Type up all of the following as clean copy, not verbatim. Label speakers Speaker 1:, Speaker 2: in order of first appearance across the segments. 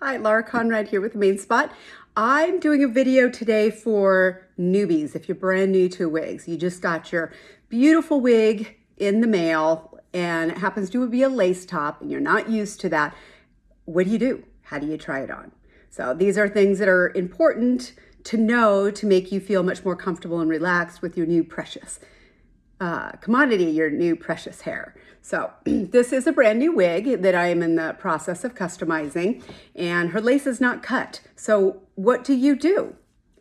Speaker 1: Hi, Laura Conrad here with Main Spot. I'm doing a video today for newbies. If you're brand new to wigs, you just got your beautiful wig in the mail and it happens to be a lace top and you're not used to that. What do? How do you try it on? So these are things that are important to know to make you feel much more comfortable and relaxed with your new precious commodity, your new precious hair. So this is a brand new wig that I am in the process of customizing, and her lace is not cut. So what do?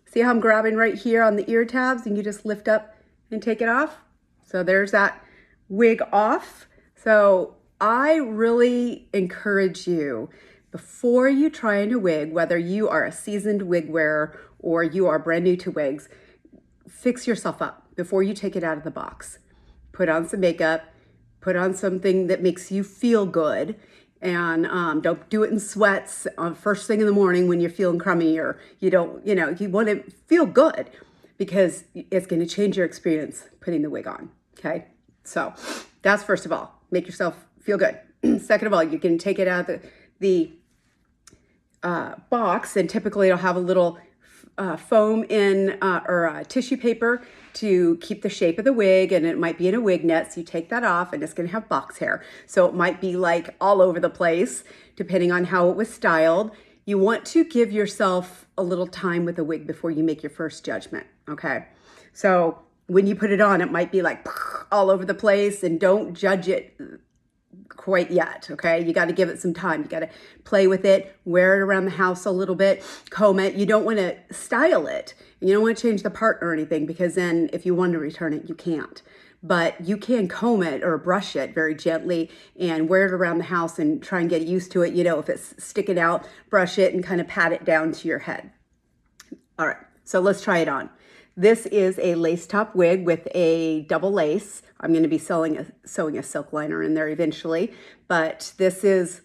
Speaker 1: See how I'm grabbing right here on the ear tabs and you just lift up and take it off? So there's that wig off. So I really encourage you, before you try on a wig, whether you are a seasoned wig wearer or you are brand new to wigs, fix yourself up before you take it out of the box. Put on some makeup, put on something that makes you feel good, and don't do it in sweats first thing in the morning when you're feeling crummy, or you want to feel good because it's going to change your experience putting the wig on. Okay, so that's first of all, make yourself feel good. Second of all, you can take it out of the box, and typically it'll have a little foam in or tissue paper to keep the shape of the wig, and it might be in a wig net, so you take that off and it's going to have box hair, so it might be like all over the place depending on how it was styled. You want to give yourself a little time with a wig before you make your first judgment. Okay, so when you put it on, it might be like all over the place, and don't judge it quite yet. Okay, you got to give it some time. You got to play with it, wear it around the house a little bit, comb it. You don't want to style it. You don't want to change the part or anything, because then if you want to return it, you can't. But you can comb it or brush it very gently and wear it around the house and try and get used to it. You know, if it's sticking out, brush it and kind of pat it down to your head. All right, so let's try it on. This is a lace top wig with a double lace. I'm going to be sewing a silk liner in there eventually, but this is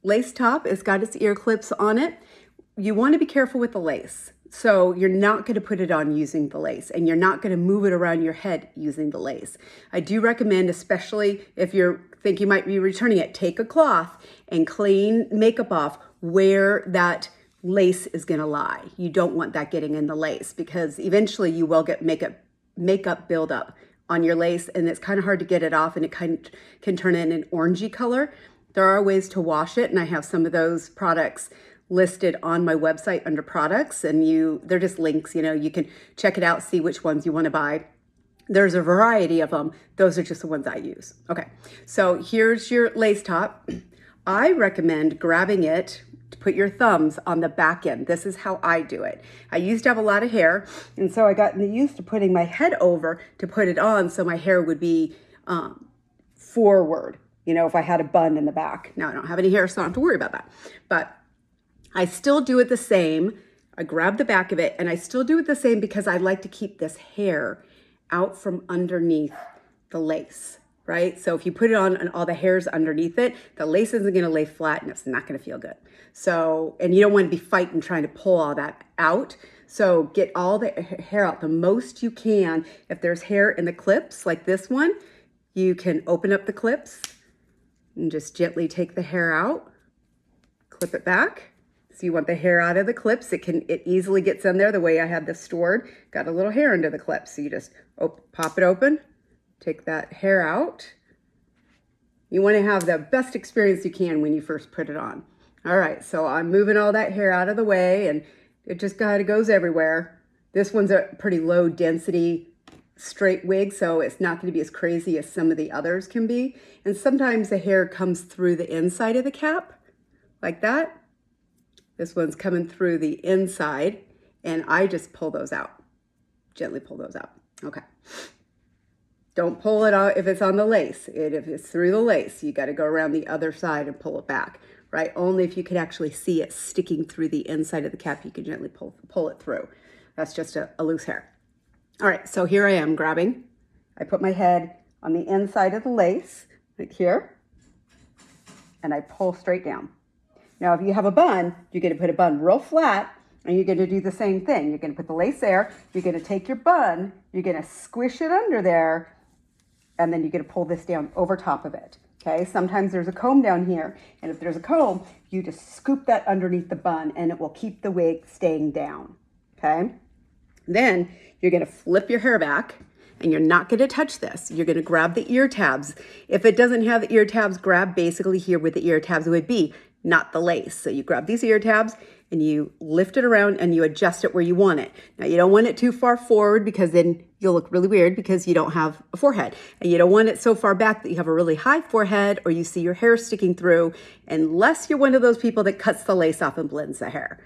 Speaker 1: lace top. It's got its ear clips on it. You want to be careful with the lace. So you're not going to put it on using the lace, and you're not going to move it around your head using the lace. I do recommend, especially if you think you might be returning it, take a cloth and clean makeup off where that lace is going to lie. You don't want that getting in the lace, because eventually you will get makeup buildup on your lace, and it's kind of hard to get it off, and it kind of can turn in an orangey color. There are ways to wash it, and I have some of those products listed on my website under products, and they're just links. You can check it out, see which ones you want to buy. There's a variety of them. Those are just the ones I use. Okay, so here's your lace top. I recommend grabbing it to put your thumbs on the back end. This is how I do it. I used to have a lot of hair, and so I got used to putting my head over to put it on, so my hair would be forward, if I had a bun in the back. Now I don't have any hair, so I don't have to worry about that. But I still do it the same. I grab the back of it, and I still do it the same because I like to keep this hair out from underneath the lace, right? So if you put it on and all the hair's underneath it, the lace isn't going to lay flat and it's not going to feel good. So, and you don't want to be fighting trying to pull all that out. So get all the hair out the most you can. If there's hair in the clips like this one, you can open up the clips and just gently take the hair out, clip it back. So you want the hair out of the clips. It easily gets in there the way I had this stored. Got a little hair under the clips. So you just pop it open, take that hair out. You want to have the best experience you can when you first put it on. All right, so I'm moving all that hair out of the way, and it just kind of goes everywhere. This one's a pretty low density straight wig, so it's not going to be as crazy as some of the others can be. And sometimes the hair comes through the inside of the cap, like that. This one's coming through the inside, and I just pull those out. Gently pull those out. Okay. Don't pull it out if it's on the lace. If it's through the lace, you got to go around the other side and pull it back, right? Only if you can actually see it sticking through the inside of the cap, you can gently pull it through. That's just a loose hair. All right, so here I am grabbing. I put my head on the inside of the lace, right here, and I pull straight down. Now, if you have a bun, you're going to put a bun real flat, and you're going to do the same thing. You're going to put the lace there. You're going to take your bun. You're going to squish it under there, and then you're going to pull this down over top of it. Okay, sometimes there's a comb down here, and if there's a comb, you just scoop that underneath the bun and it will keep the wig staying down. Okay, then you're gonna flip your hair back and you're not gonna touch this. You're gonna grab the ear tabs. If it doesn't have the ear tabs, grab basically here where the ear tabs would be, not the lace. So you grab these ear tabs and you lift it around and you adjust it where you want it. Now you don't want it too far forward because then you'll look really weird because you don't have a forehead. And you don't want it so far back that you have a really high forehead or you see your hair sticking through, unless you're one of those people that cuts the lace off and blends the hair.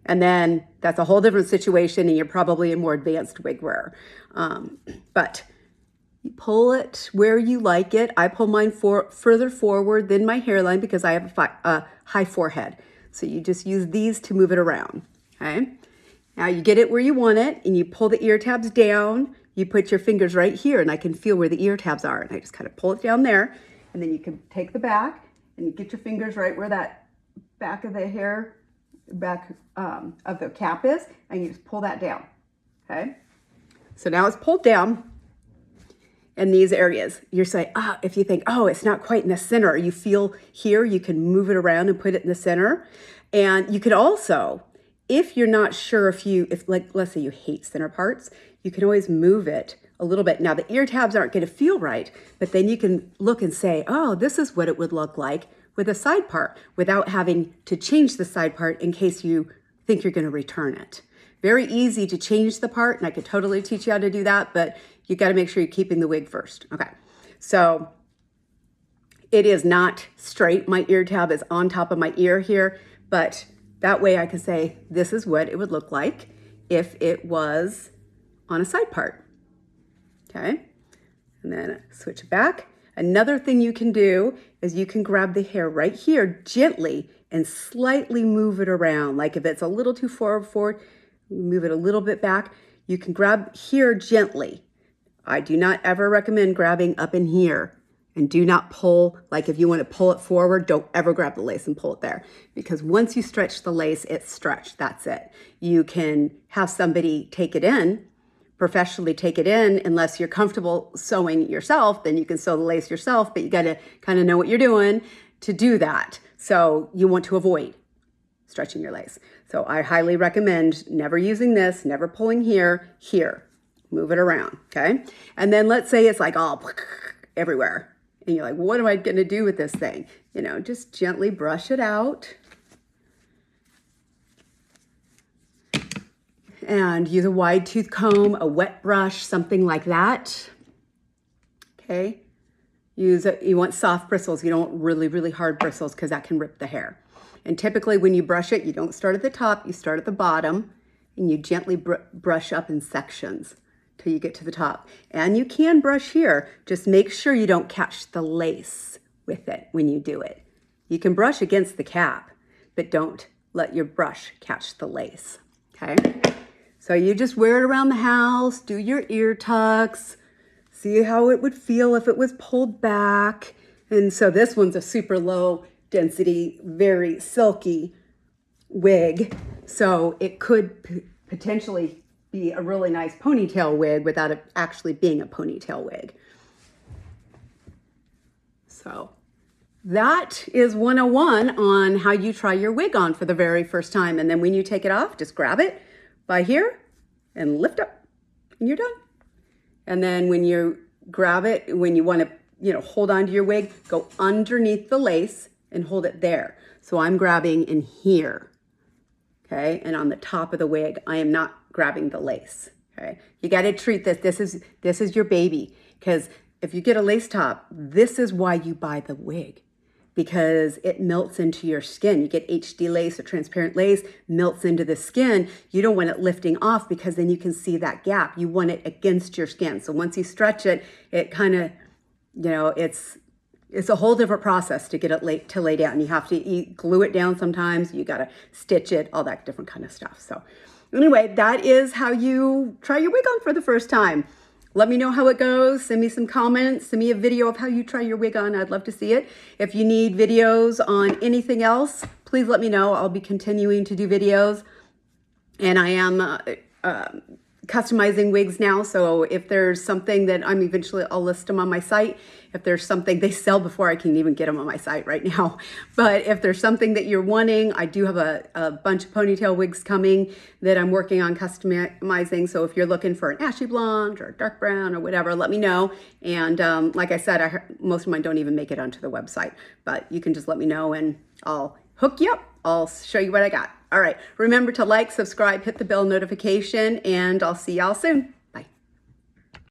Speaker 1: And then that's a whole different situation and you're probably a more advanced wig wearer. But you pull it where you like it. I pull mine further forward than my hairline because I have a high forehead. So you just use these to move it around, okay? Now you get it where you want it and you pull the ear tabs down. You put your fingers right here and I can feel where the ear tabs are. And I just kind of pull it down there and then you can take the back and you get your fingers right where that back of the hair, back of the cap is, and you just pull that down, okay? So now it's pulled down in these areas. You're saying, if you think, it's not quite in the center, or you feel here, you can move it around and put it in the center. And you could also, if you're not sure if like, let's say you hate center parts, you can always move it a little bit. Now the ear tabs aren't gonna feel right, but then you can look and say, this is what it would look like with a side part without having to change the side part in case you think you're gonna return it. Very easy to change the part, and I could totally teach you how to do that, but you gotta make sure you're keeping the wig first. Okay, so it is not straight. My ear tab is on top of my ear here, but that way I can say, this is what it would look like if it was on a side part, okay? And then switch it back. Another thing you can do is you can grab the hair right here gently and slightly move it around. Like if it's a little too far forward, move it a little bit back. You can grab here gently. I do not ever recommend grabbing up in here, and do not pull. Like if you want to pull it forward, don't ever grab the lace and pull it there, because once you stretch the lace, it's stretched, that's it. You can have somebody take it in, professionally take it in, unless you're comfortable sewing yourself, then you can sew the lace yourself, but you got to kind of know what you're doing to do that. So you want to avoid stretching your lace. So I highly recommend never using this, never pulling here, move it around, okay? And then let's say it's like all everywhere. And you're like, what am I going to do with this thing? Just gently brush it out. And use a wide tooth comb, a wet brush, something like that. Okay. You want soft bristles. You don't want really, really hard bristles because that can rip the hair. And typically when you brush it, you don't start at the top, you start at the bottom and you gently brush up in sections till you get to the top. And you can brush here, just make sure you don't catch the lace with it when you do it. You can brush against the cap, but don't let your brush catch the lace, okay? So you just wear it around the house, do your ear tucks, see how it would feel if it was pulled back. And so this one's a super low density, very silky wig. So it could potentially be a really nice ponytail wig without it actually being a ponytail wig. So that is 101 on how you try your wig on for the very first time. And then when you take it off, just grab it by here and lift up and you're done. And then when you grab it, when you want to, hold on to your wig, go underneath the lace and hold it there. So I'm grabbing in here, okay? And on the top of the wig, I am not grabbing the lace, okay? You got to treat this. This is your baby, because if you get a lace top, this is why you buy the wig, because it melts into your skin. You get HD lace or transparent lace, melts into the skin. You don't want it lifting off because then you can see that gap. You want it against your skin. So once you stretch it, it kind of, it's a whole different process to get it to lay down. You have to glue it down sometimes. You got to stitch it, all that different kind of stuff. So anyway, that is how you try your wig on for the first time. Let me know how it goes. Send me some comments. Send me a video of how you try your wig on. I'd love to see it. If you need videos on anything else, please let me know. I'll be continuing to do videos. And I am customizing wigs now. So if there's something that I'll list them on my site. If there's something they sell before I can even get them on my site right now. But if there's something that you're wanting, I do have a bunch of ponytail wigs coming that I'm working on customizing. So if you're looking for an ashy blonde or dark brown or whatever, let me know. And like I said, most of mine don't even make it onto the website, but you can just let me know and I'll hook you up. I'll show you what I got. All right, remember to like, subscribe, hit the bell notification, and I'll see y'all soon.